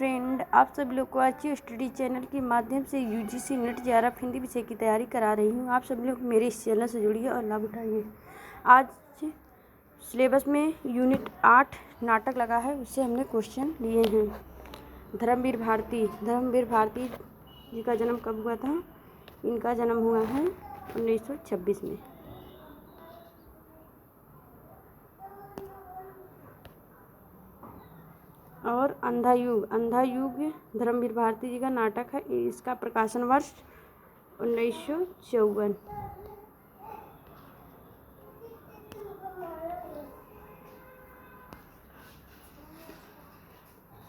Friend, आप सब लोग को अच्छी स्टडी चैनल के माध्यम से यूजीसी नेट जेआरएफ हिंदी विषय की तैयारी करा रही हूँ। आप सब लोग मेरे इस चैनल से जुड़िए और लाभ उठाइए। आज सिलेबस में यूनिट 8 नाटक लगा है, उससे हमने क्वेश्चन लिए हैं। धर्मवीर भारती जी का जन्म कब हुआ था? इनका जन्म हुआ है 1926 में। और अंधा युग धर्मवीर भारती जी का नाटक है। इसका प्रकाशन वर्ष 1954।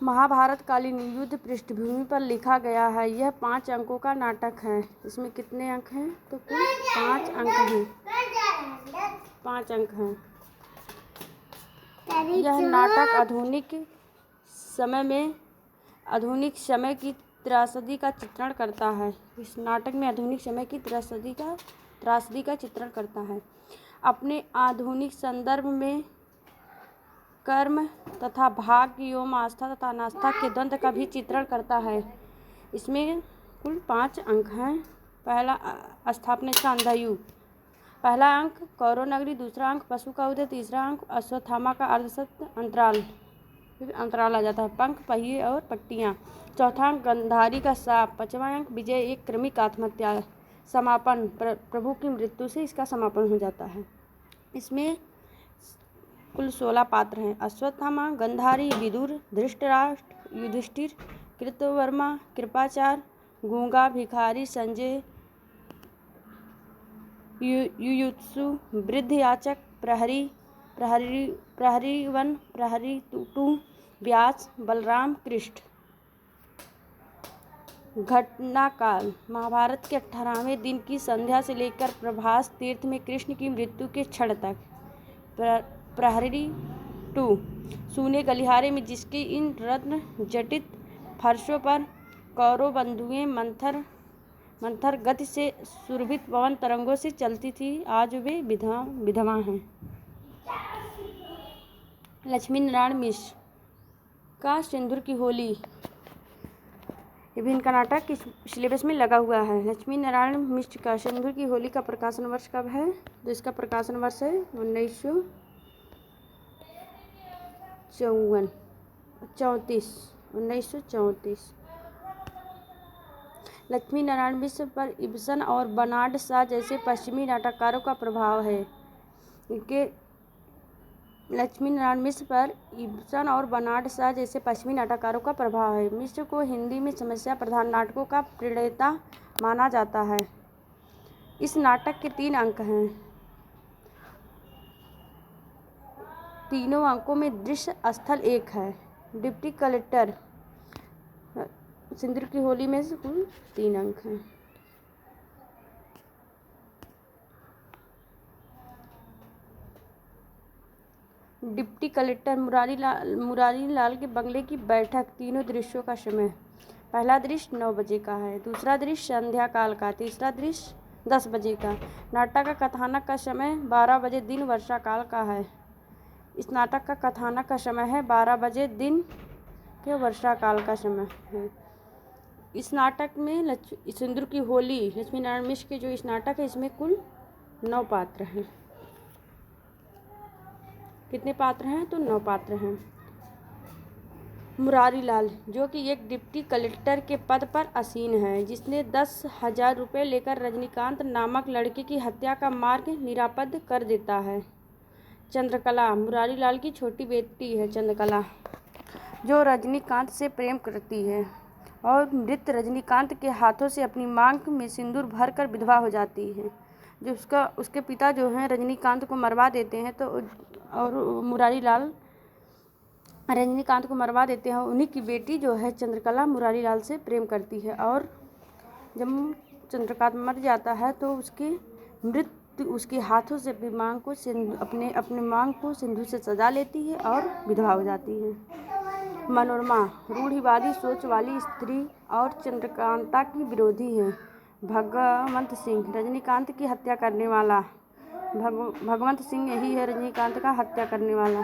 महाभारत कालीन युद्ध पृष्ठभूमि पर लिखा गया है। यह 5 अंकों का नाटक है। इसमें कितने अंक हैं? तो कुल 5 अंक हैं। 5 अंक हैं। यह नाटक आधुनिक समय की त्रासदी का चित्रण करता है। इस नाटक में आधुनिक समय की त्रासदी का चित्रण करता है। अपने आधुनिक संदर्भ में कर्म तथा भाग्य एवं आस्था तथा अनास्था के द्वंद्व का भी चित्रण करता है। इसमें कुल 5 अंक हैं। पहला स्थापना का अंधा युग। पहला अंक कौरव नगरी, दूसरा अंक पशु का उदय, तीसरा अंक अश्वत्थामा का अर्धसत्य अंतराल, फिर अंतराल आ जाता है, पंख, पहिए और पट्टियाँ। चौथा अंक गंधारी का साप। पाँचवां अंक विजय एक क्रमिक आत्महत्या। समापन प्रभु की मृत्यु से इसका समापन हो जाता है। इसमें कुल 16 पात्र हैं। अश्वत्थामा, गंधारी, विदुर, धृतराष्ट्र, युधिष्ठिर, कृतवर्मा, कृपाचार्य, गूंगा, भिखारी, संजय, युयुत्सु, वृद्ध याचक, प्रहरी 1, प्रहरी 2, व्यास, बलराम, कृष्ण। घटनाकाल महाभारत के 18वें दिन की संध्या से लेकर प्रभास तीर्थ में कृष्ण की मृत्यु के क्षण तक। प्रहरी 2 सूने गलिहारे में जिसके इन रत्न जटित फर्शों पर कौरव बंधुएं मंथर गति से सुरभित पवन तरंगों से चलती थी, आज वे विधवा हैं। लक्ष्मी नारायण मिश्र का सिंदूर की होली। ये भी इनका नाटक इस सिलेबस में लगा हुआ है। लक्ष्मी नारायण मिश्र का सिंदूर की होली का प्रकाशन वर्ष कब है? तो इसका प्रकाशन वर्ष है 1934। लक्ष्मी नारायण मिश्र पर इब्सन और बर्नार्ड शॉ जैसे पश्चिमी नाटककारों का प्रभाव है। लक्ष्मी नारायण मिश्र पर इब्सन और बर्नार्ड शॉ जैसे पश्चिमी नाटककारों का प्रभाव है। मिश्र को हिंदी में समस्या प्रधान नाटकों का प्रणेता माना जाता है। इस नाटक के 3 अंक हैं। तीनों अंकों में दृश्य स्थल एक है। डिप्टी कलेक्टर सिंदूर की होली में से कुल 3 अंक हैं। डिप्टी कलेक्टर मुरारी लाल के बंगले की बैठक। तीनों दृश्यों का समय। पहला दृश्य 9 बजे का है, दूसरा दृश्य संध्या काल का, तीसरा दृश्य 10 बजे का। नाटक का कथानक का समय 12 बजे दिन वर्षा काल का है। इस नाटक का कथानक का समय है 12 बजे दिन के वर्षा काल का समय है। इस नाटक में सिंदूर की होली लक्ष्मी नारायण मिश्र के जो इस नाटक है, इसमें कुल 9 पात्र हैं। कितने पात्र हैं? तो 9 पात्र हैं। मुरारी लाल जो कि एक डिप्टी कलेक्टर के पद पर आसीन है, जिसने 10,000 रुपये लेकर रजनीकांत नामक लड़के की हत्या का मार्ग निरापद कर देता है। चंद्रकला मुरारी लाल की छोटी बेटी है। चंद्रकला जो रजनीकांत से प्रेम करती है और मृत रजनीकांत के हाथों से अपनी मांग में सिंदूर भरकर विधवा हो जाती है। जो उसके पिता जो हैं रजनीकांत को मरवा देते हैं, तो और मुरारी लाल रजनीकांत को मरवा देते हैं। उन्हीं की बेटी जो है चंद्रकला मुरारी लाल से प्रेम करती है, और जब चंद्रकांत मर जाता है तो उसके हाथों से अपनी मांग को सिंदूर से सजा लेती है और विधवा हो जाती है। मनोरमा रूढ़िवादी सोच वाली स्त्री और चंद्रकांता की विरोधी है। भगवंत सिंह रजनीकांत की हत्या करने वाला। भगवंत सिंह यही है रजनीकांत का हत्या करने वाला।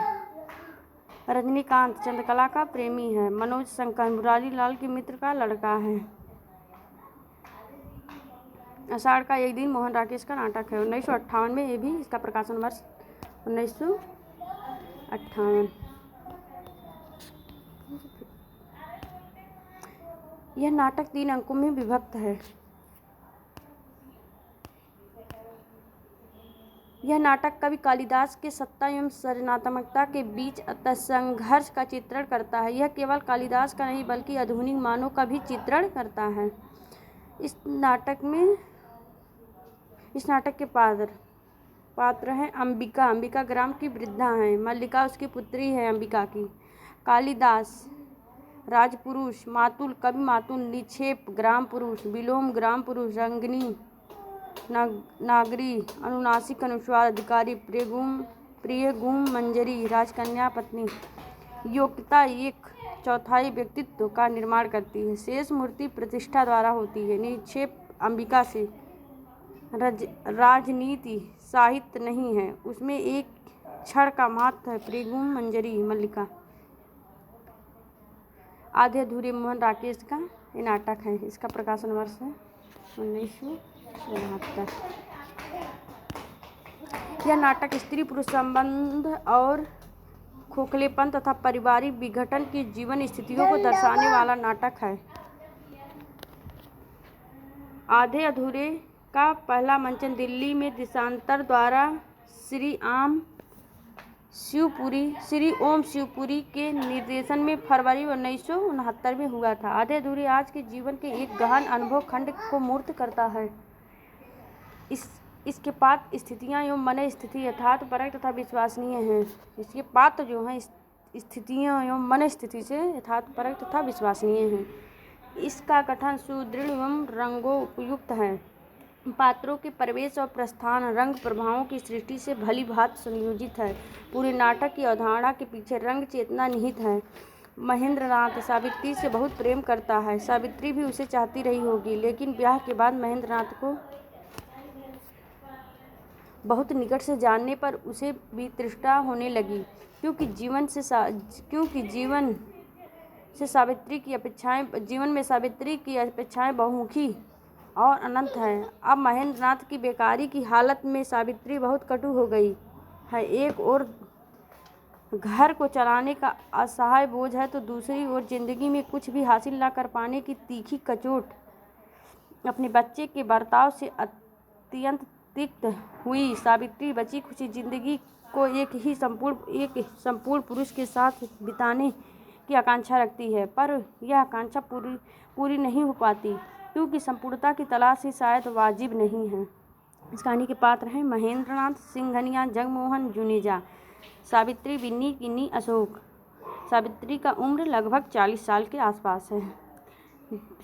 रजनीकांत चंद्रकला का प्रेमी है। मनोज शंकर मुरारी लाल के मित्र का लड़का है। आषाढ़ का एक दिन मोहन राकेश का नाटक है। 1958 में, ये भी इसका प्रकाशन वर्ष 1958। यह नाटक 3 अंकों में विभक्त है। यह नाटक कवि कालिदास के सत्ता एवं सृजनात्मकता के बीच संघर्ष का चित्रण करता है। यह केवल कालिदास का नहीं बल्कि आधुनिक मानव का भी चित्रण करता है। इस नाटक के पात्र हैं अंबिका ग्राम की वृद्धा हैं। मल्लिका उसकी पुत्री है अंबिका की। कालिदास राजपुरुष, मातुल कवि मातुल, निक्षेप ग्राम पुरुष, विलोम ग्राम पुरुष, रंगिनी नागरी, अनुनासिक अनुस्वार अधिकारी, प्रियगुम मंजरी, राजकन्या पत्नी। योग्यता 1/4 व्यक्तित्व का निर्माण करती है। शेष मूर्ति प्रतिष्ठा द्वारा होती है। निक्षेप अंबिका से राजनीति साहित्य नहीं है, उसमें एक क्षण का महत्व है। प्रियगुम मंजरी मल्लिका। आधे अधूरे मोहन राकेश का ये नाटक है। इसका प्रकाशन वर्ष है 1972। यह नाटक स्त्री पुरुष संबंध और खोखलेपन तथा पारिवारिक विघटन की जीवन स्थितियों को दर्शाने वाला नाटक है। आधे अधूरे का पहला मंचन दिल्ली में देशांतर द्वारा श्री ओम शिवपुरी के निर्देशन में फरवरी 1969 में हुआ था। आधे अधूरे आज के जीवन के एक गहन अनुभव खंड को मूर्त करता है। इसके पात्र स्थितियाँ एवं मन स्थिति यथार्थपरक तथा विश्वसनीय हैं। इसके पात्र जो हैं स्थितियाँ एवं मन स्थिति से यथार्थपरक तथा विश्वसनीय हैं। इसका गठन सुदृढ़ एवं रंगोपयुक्त है। पात्रों के प्रवेश और प्रस्थान रंग प्रभावों की सृष्टि से भली भांति संयोजित है। पूरे नाटक की अवधारणा के पीछे रंग चेतना निहित है। महेंद्रनाथ सावित्री से बहुत प्रेम करता है। सावित्री भी उसे चाहती रही होगी, लेकिन ब्याह के बाद महेंद्रनाथ को बहुत निकट से जानने पर उसे भी तृष्णा होने लगी, क्योंकि जीवन में सावित्री की अपेक्षाएं बहुमुखी और अनंत है। अब महेंद्रनाथ की बेकारी की हालत में सावित्री बहुत कटु हो गई है। एक ओर घर को चलाने का असहाय बोझ है, तो दूसरी ओर जिंदगी में कुछ भी हासिल न कर पाने की तीखी कचोट। अपने बच्चे के बर्ताव से अत्यंत तिक्त हुई सावित्री बची खुशी जिंदगी को एक संपूर्ण पुरुष के साथ बिताने की आकांक्षा रखती है, पर यह आकांक्षा पूरी नहीं हो पाती, क्योंकि संपूर्णता की तलाश ही शायद वाजिब नहीं है। इस कहानी के पात्र हैं महेंद्रनाथ, सिंघनिया, जगमोहन, जुनेजा, सावित्री, बिन्नी, किन्नी, अशोक। सावित्री का उम्र लगभग 40 साल के आसपास है।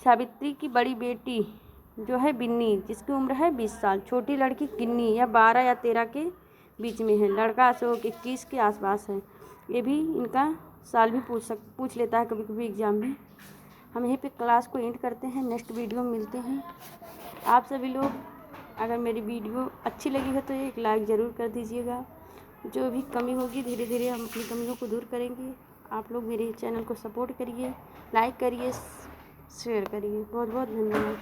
सावित्री की बड़ी बेटी जो है बिन्नी, जिसकी उम्र है 20 साल। छोटी लड़की किन्नी, यह 12 या 13 के बीच में है। लड़का अशोक 21 के आसपास है। ये भी इनका साल भी पूछ लेता है कभी कभी एग्ज़ाम में। हम यहीं पे क्लास को एंड करते हैं। नेक्स्ट वीडियो में मिलते हैं। आप सभी लोग अगर मेरी वीडियो अच्छी लगी है तो एक लाइक ज़रूर कर दीजिएगा। जो भी कमी होगी धीरे धीरे हम अपनी कमियों को दूर करेंगे। आप लोग मेरे चैनल को सपोर्ट करिए, लाइक करिए, शेयर करिए। बहुत बहुत धन्यवाद।